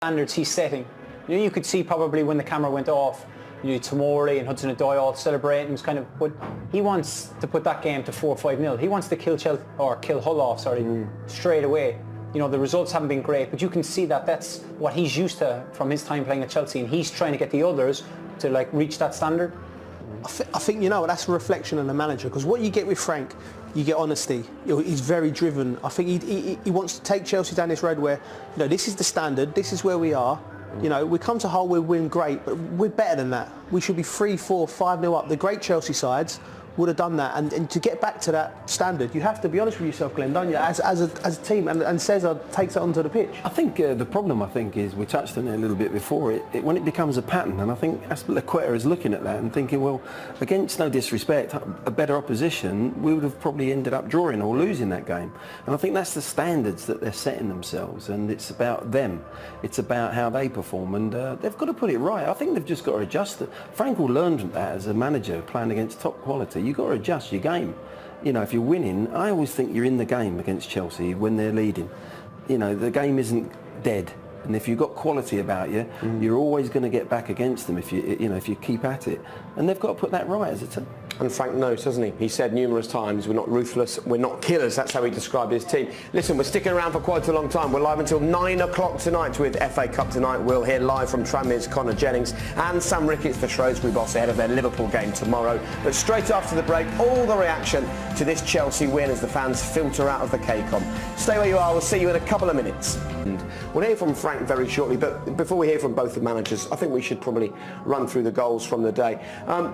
standards he's setting. You know, you could see probably when the camera went off, you know, Tomori and Hudson-Odoi all celebrating. It was kind of, but he wants to put that game to 4 or 5-0. He wants to kill Hull off, straight away. You know, the results haven't been great, but you can see that that's what he's used to from his time playing at Chelsea, and he's trying to get the others to like reach that standard. I think you know that's a reflection on the manager, because what you get with Frank, you get honesty. You know, he's very driven. I think he wants to take Chelsea down this road where, you know, this is the standard, this is where we are. You know, we come to Hull, we win great, but we're better than that. We should be 3, 4, 5-0 up. The great Chelsea sides would have done that, and to get back to that standard, you have to be honest with yourself, Glenn, don't you? As a team, and Cesar takes it onto the pitch. I think the problem, is we touched on it a little bit before. When it becomes a pattern, and I think Azpilicueta is looking at that and thinking, well, against no disrespect, a better opposition, we would have probably ended up drawing or losing that game. And I think that's the standards that they're setting themselves, and it's about them. It's about how they perform, and they've got to put it right. I think they've just got to adjust it. Frank will learn from that as a manager playing against top quality. You've got to adjust your game. You know, if you're winning, I always think you're in the game against Chelsea when they're leading. You know, the game isn't dead, and if you've got quality about you, you're always going to get back against them if you keep at it. And they've got to put that right as a team. And Frank knows, doesn't he? He said numerous times, we're not ruthless, we're not killers. That's how he described his team. Listen, we're sticking around for quite a long time. We're live until 9 o'clock tonight with FA Cup Tonight. We'll hear live from Tranmere's Connor Jennings and Sam Ricketts, the Shrewsbury boss, ahead of their Liverpool game tomorrow. But straight after the break, all the reaction to this Chelsea win as the fans filter out of the KCOM. Stay where you are. We'll see you in a couple of minutes. And we'll hear from Frank very shortly, but before we hear from both the managers, I think we should probably run through the goals from the day.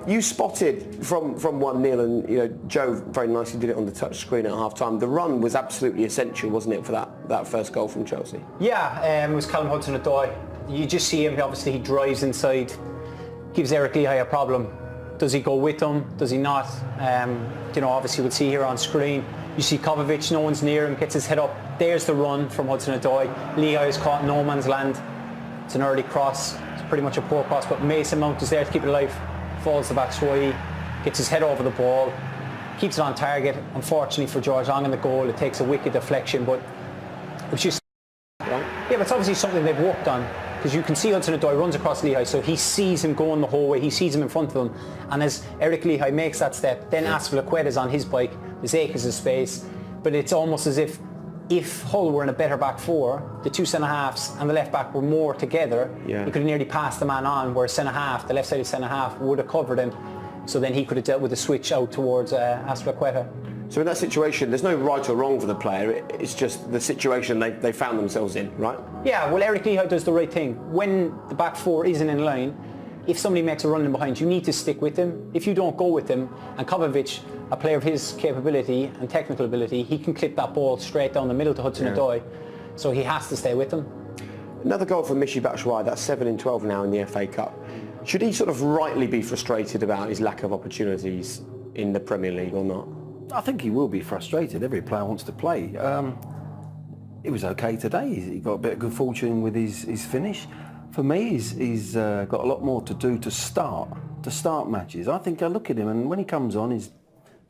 You spotted from 1-0, and you know, Joe very nicely did it on the touch screen at half-time. The run was absolutely essential, wasn't it, for that first goal from Chelsea? Yeah, it was Callum Hudson-Odoi. You just see him, obviously he drives inside, gives Eric Lehigh a problem. Does he go with him? Does he not? You know, obviously we'll see here on screen. You see Kovacic, no one's near him, gets his head up. There's the run from Hudson-Odoi. Lehigh is caught in no man's land. It's an early cross. It's pretty much a poor cross, but Mason Mount is there to keep it alive. Falls the back Swahili, gets his head over the ball, keeps it on target. Unfortunately for George Long in the goal, it takes a wicked deflection, but it's just... Yeah, but it's obviously something they've worked on, because you can see Hudson-Odoi runs across Lehigh, so he sees him going the whole way, he sees him in front of him, and as Eric Lehigh makes that step, then Azpilicueta is on his bike, there's acres of space, but it's almost as if Hull were in a better back four, the two centre-halves and the left-back were more together, he could have nearly passed the man on, where centre-half, the left-sided centre-half, would have covered him, so then he could have dealt with a switch out towards Azpilicueta. So in that situation, there's no right or wrong for the player, it's just the situation they found themselves in, right? Yeah, well, Eric Lehigh does the right thing. When the back four isn't in line, if somebody makes a run in behind, you need to stick with him. If you don't go with him, and Kovacic, a player of his capability and technical ability, he can clip that ball straight down the middle to Hudson-Odoi, so he has to stay with him. Another goal from Michy Batshuayi, that's 7 in 12 now in the FA Cup. Should he sort of rightly be frustrated about his lack of opportunities in the Premier League or not? I think he will be frustrated. Every player wants to play. It was okay today. He got a bit of good fortune with his finish. For me, he's got a lot more to do to start matches. I think I look at him, and when he comes on, there's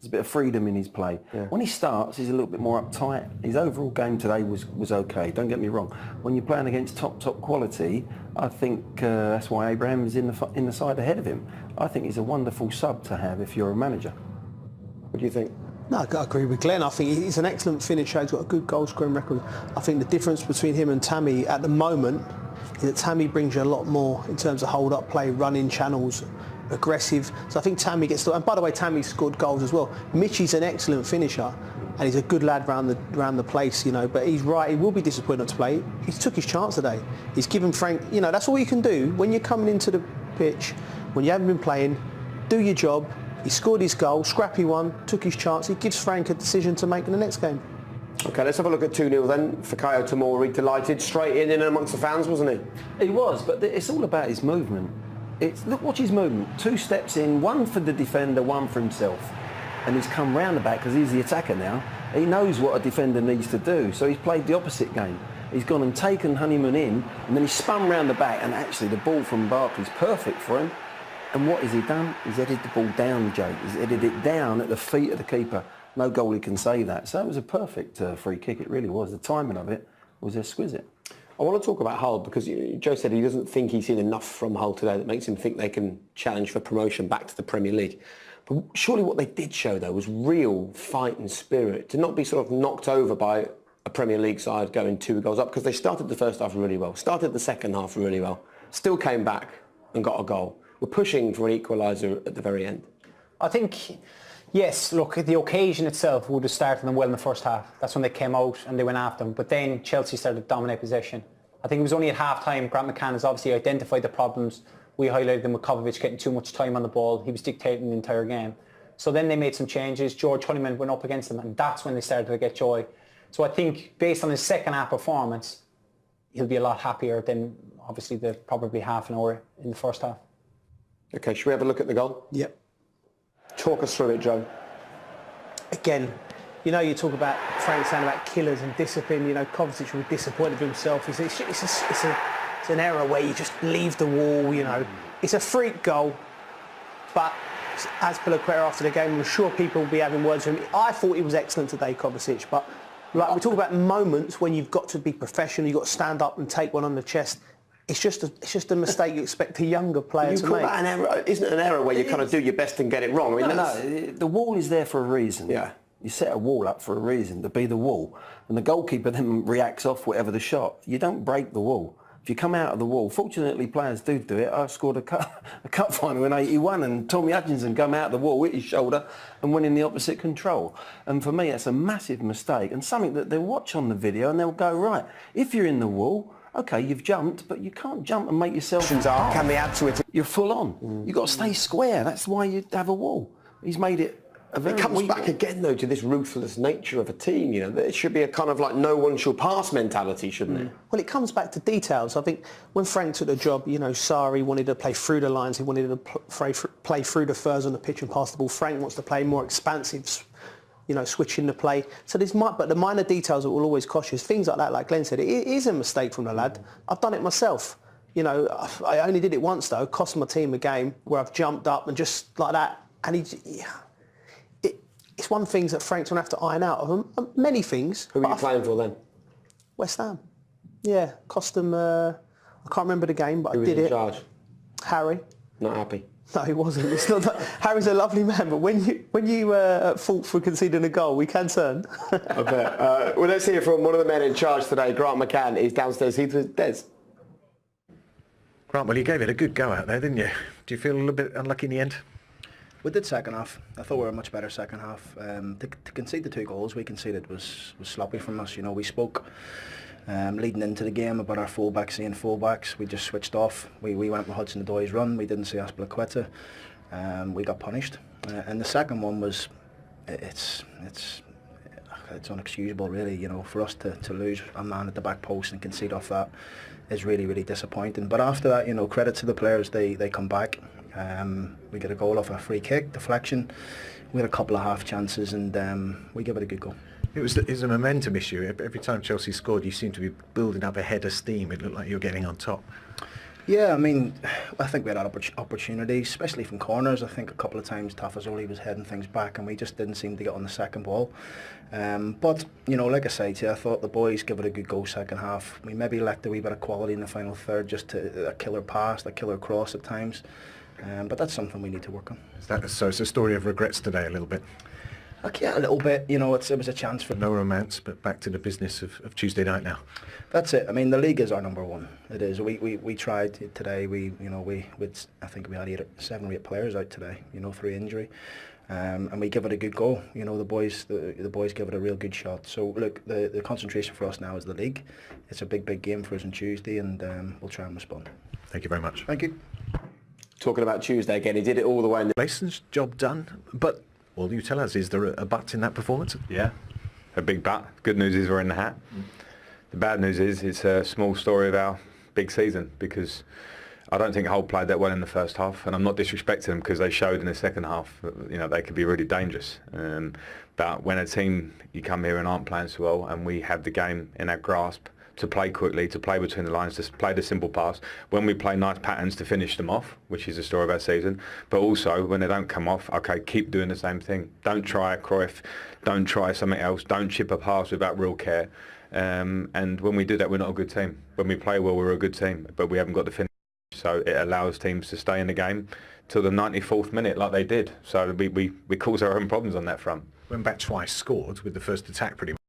a bit of freedom in his play. Yeah. When he starts, he's a little bit more uptight. His overall game today was okay, don't get me wrong. When you're playing against top quality, I think that's why Abraham is in the side ahead of him. I think he's a wonderful sub to have if you're a manager. What do you think? No, I agree with Glenn. I think he's an excellent finisher. He's got a good goal scoring record. I think the difference between him and Tammy at the moment is that Tammy brings you a lot more in terms of hold-up play, running channels, aggressive. So I think Tammy gets... And by the way, Tammy's scored goals as well. Mitchy's an excellent finisher, and he's a good lad round the place, you know. But he's right, he will be disappointed not to play. He took his chance today. He's given Frank... You know, that's all you can do when you're coming into the pitch, when you haven't been playing, do your job. He scored his goal, scrappy one, took his chance. He gives Frank a decision to make in the next game. OK, let's have a look at 2-0 then. Fikayo Tomori delighted, straight in amongst the fans, wasn't he? He was, but it's all about his movement. Look, watch his movement. 2 steps in, one for the defender, one for himself. And he's come round the back because he's the attacker now. He knows what a defender needs to do, so he's played the opposite game. He's gone and taken Honeyman in, and then he's spun round the back, and actually the ball from Barkley's perfect for him. And what has he done? He's headed the ball down, Jake. He's headed it down at the feet of the keeper. No goalie can say that. So it was a perfect free kick, it really was. The timing of it was exquisite. I want to talk about Hull because Joe said he doesn't think he's seen enough from Hull today that makes him think they can challenge for promotion back to the Premier League. But surely what they did show, though, was real fight and spirit, to not be sort of knocked over by a Premier League side going 2 goals up, because they started the first half really well, started the second half really well, still came back and got a goal. We're pushing for an equaliser at the very end. I think, yes, look, the occasion itself would have started them well in the first half. That's when they came out and they went after them. But then Chelsea started to dominate possession. I think it was only at half-time, Grant McCann has obviously identified the problems. We highlighted them with Kovacic getting too much time on the ball. He was dictating the entire game. So then they made some changes. George Honeyman went up against them, and that's when they started to get joy. So I think, based on his second half performance, he'll be a lot happier than, obviously, the probably half an hour in the first half. OK, should we have a look at the goal? Yep. Talk us through it, Joe. Again, you know, you talk about Frank saying about killers and discipline. You know, Kovacic was disappointed with himself. It's an error where you just leave the wall. You know, it's a freak goal. But as Azpilicueta after the game, I'm sure people will be having words with him. I thought he was excellent today, Kovacic. But like we talk about moments when you've got to be professional, you've got to stand up and take one on the chest. It's just a mistake you expect a younger player to make. That an error? Isn't it an error where you kind of do your best and get it wrong? I mean, no, the wall is there for a reason. Yeah. You set a wall up for a reason, to be the wall. And the goalkeeper then reacts off whatever the shot. You don't break the wall. If you come out of the wall, fortunately players do it. I scored a cup final in 81 and Tommy Hutchinson come out of the wall with his shoulder and went in the opposite control. And for me, that's a massive mistake and something that they'll watch on the video and they'll go, right, if you're in the wall, OK, you've jumped, but you can't jump and make yourself... Can they add to it? You're full on. You've got to stay square. That's why you have a wall. He's made it a very... It comes back again, though, to this ruthless nature of a team. You know, there should be a kind of like no one shall pass mentality, shouldn't it? Well, it comes back to details. I think when Frank took the job, you know, Sarri wanted to play through the lines. He wanted to play through the thirds on the pitch and pass the ball. Frank wants to play more expansive, you know, switching the play. So but the minor details that will always cost you, things like that, like Glenn said, it is a mistake from the lad. I've done it myself. You know, I only did it once, though, cost my team a game where I've jumped up and just like that. And it's one thing that Frank's going to have to iron out of them. Many things. Who were you playing for then? West Ham. Yeah, cost them, I can't remember the game, but I did it. Who was in charge? Harry. Not happy. No, he wasn't. It's not that. Harry's a lovely man, but when you at fault for conceding a goal, we can turn. I bet. Well, let's hear from one of the men in charge today. Grant McCann is downstairs. He's with Des. Grant, well, you gave it a good go out there, didn't you? Do you feel a little bit unlucky in the end? We did second half. I thought we were a much better second half. To concede the 2 goals we conceded was sloppy from us. You know, we spoke leading into the game about our fullbacks seeing fullbacks. We just switched off. We went with Hudson-Odoi's run. We didn't see Azpilicueta. We got punished. And the second one was, it's unexcusable really. You know, for us to lose a man at the back post and concede off that is really, really disappointing. But after that, you know, credit to the players. They come back. We get a goal off a free kick, deflection. We had a couple of half chances and we give it a good goal. It was a momentum issue. Every time Chelsea scored, you seemed to be building up a head of steam. It looked like you were getting on top. Yeah, I mean, I think we had opportunities, especially from corners. I think a couple of times Tafazoli was heading things back and we just didn't seem to get on the second ball. But, you know, like I say to you, I thought the boys give it a good go second half. We maybe lacked a wee bit of quality in the final third, just a killer pass, a killer cross at times. But that's something we need to work on. So it's a story of regrets today a little bit? Yeah, a little bit. You know, it was a chance for... No romance, but back to the business of Tuesday night now. That's it. I mean, the league is our number one. It is. We tried today. I think we had 7 or 8 players out today. You know, 3 injury, and we give it a good go. You know, the boys give it a real good shot. So look, the concentration for us now is the league. It's a big game for us on Tuesday, and we'll try and respond. Thank you very much. Thank you. Talking about Tuesday again, he did it all the way. Mason's job done, but well, you tell us, is there a but in that performance? Yeah, a big but. Good news is we're in the hat. The bad news is it's a small story of our big season, because I don't think Hull played that well in the first half, and I'm not disrespecting them because they showed in the second half that, you know, they could be really dangerous. But when a team, you come here and aren't playing so well, and we have the game in our grasp to play quickly, to play between the lines, to play the simple pass. When we play nice patterns to finish them off, which is the story of our season, but also when they don't come off, okay, keep doing the same thing. Don't try a Cruyff, don't try something else, don't chip a pass without real care. And when we do that, we're not a good team. When we play well, we're a good team, but we haven't got the finish. So it allows teams to stay in the game till the 94th minute like they did. So we cause our own problems on that front. Went back twice, scored with the first attack pretty much.